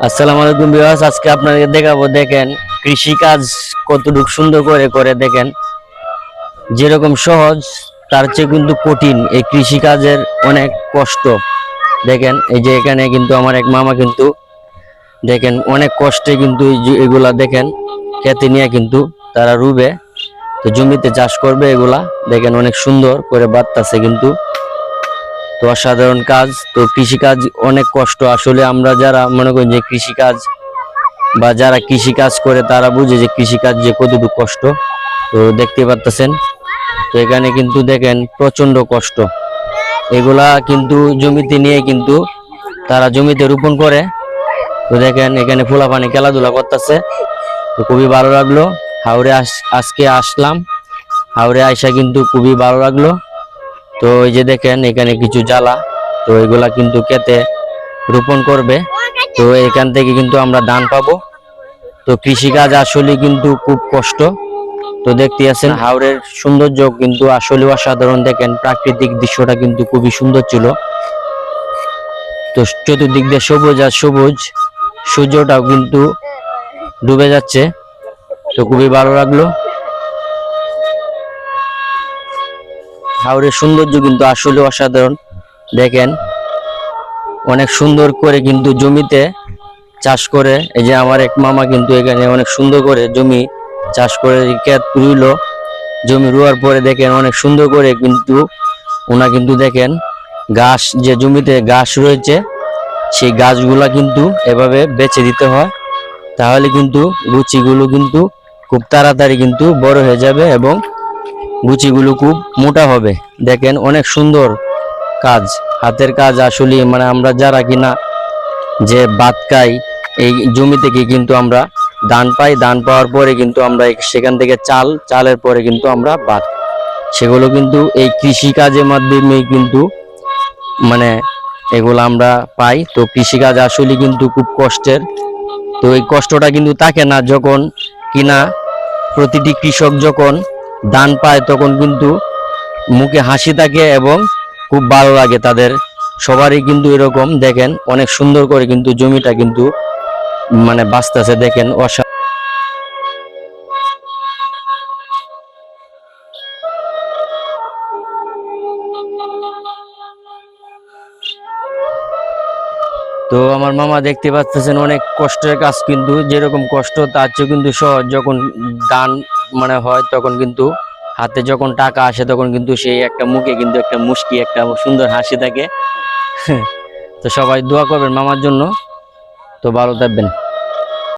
আসসালামু আলাইকুম ভিউয়ার্স, আজকে আপনাদের দেখাবো দেখেন কৃষি কাজ কতটুকু সুন্দর করে করে দেখেন। যেরকম সহজ তার চেয়ে কিন্তু কঠিন এই কৃষি কাজের, অনেক কষ্ট। দেখেন এই যে এখানে কিন্তু আমার এক মামা কিন্তু দেখেন অনেক কষ্টে কিন্তু এগুলা দেখেন খেতে নিয়ে কিন্তু তারা রুবে, তো জমিতে চাষ করবে এগুলা। দেখেন অনেক সুন্দর করে বাড়তাছে কিন্তু, তো অসাধারণ কাজ। তো কৃষিকাজ অনেক কষ্ট আসলে, আমরা যারা মনে করি যে কৃষিকাজ বা যারা কৃষি কাজ করে তারা বুঝে যে কৃষিকাজ যে কতটুকু কষ্ট। তো দেখতে পাচ্ছেন, তো এখানে কিন্তু দেখেন প্রচন্ড কষ্ট। এগুলা কিন্তু জমিতে নিয়ে কিন্তু তারা জমিতে রোপণ করে। তো দেখেন এখানে ফুলা পানি খেলাধুলা করতেছে, তো খুবই ভালো লাগলো। হাওড়ে আজকে আসলাম, হাওড়ে আইসা কিন্তু খুবই ভালো লাগলো। তো এই যে দেখেন এখানে কিছু জ্বালা, তো এগুলা কিন্তু খেতে রোপণ করবে, তো এখান থেকে কিন্তু আমরা ধান পাবো। তো কৃষিকাজ আসলে কিন্তু খুব কষ্ট। তো দেখতে আছেন হাওরের সৌন্দর্য কিন্তু আসলে অসাধারণ। দেখেন প্রাকৃতিক দৃশ্যটা কিন্তু খুবই সুন্দর ছিল। তো চতুর্দিক দিয়ে সবুজ আর সবুজ, সূর্যটাও কিন্তু ডুবে যাচ্ছে, তো খুবই ভালো লাগলো। হাওরের সৌন্দর্য কিন্তু আসলে অসাধারণ। দেখেন অনেক সুন্দর করে কিন্তু জমিতে চাষ করে, এই যে আমার এক মামা কিন্তু এখানে অনেক সুন্দর করে জমি চাষ করে ক্ষেত রুইলো। জমি রোয়ার পরে দেখেন অনেক সুন্দর করে কিন্তু ওনা কিন্তু দেখেন ঘাস, যে জমিতে ঘাস রয়েছে সেই গাছগুলা কিন্তু এভাবে বেছে দিতে হয়, তাহলে কিন্তু গুচিগুলো কিন্তু খুব তাড়াতাড়ি কিন্তু বড় হয়ে যাবে এবং গুচিগুলো খুব মোটা হবে। দেখেন অনেক সুন্দর কাজ, হাতের কাজ আসলে। মানে আমরা যারা কিনা যে ভাত খাই, এই জমি থেকে কিন্তু আমরা ধান পাই, ধান পাওয়ার পরে কিন্তু আমরা সেখান থেকে চালের পরে কিন্তু আমরা ভাত, সেগুলো কিন্তু এই কৃষি কাজের মাধ্যমে কিন্তু মানে এগুলো আমরা পাই। তো কৃষিকাজ আসলে কিন্তু খুব কষ্টের। তো এই কষ্টটা কিন্তু থাকে না যখন কিনা প্রতিটি কৃষক যখন ধান পায় তখন কিন্তু মুখে হাসি থাকে এবং খুব ভালো লাগে তাদের সবারই কিন্তু এরকম। দেখেন অনেক সুন্দর করে কিন্তু জমিটা কিন্তু মানে বাঁচতেছে, দেখেন তো আমার মামা দেখতে পাচ্ছেন অনেক কষ্টের কাজ, কিন্তু যেরকম কষ্ট তার চেয়ে কিন্তু সহজ। যখন ধান মানে হয় তখন কিন্তু হাতে যখন টাকা আসে তখন কিন্তু সেই একটা মুখে কিন্তু একটা মুস্কি, একটা সুন্দর হাসি থাকে। তো সবাই দোয়া করবেন মামার জন্য। তো ভালো থাকবেন।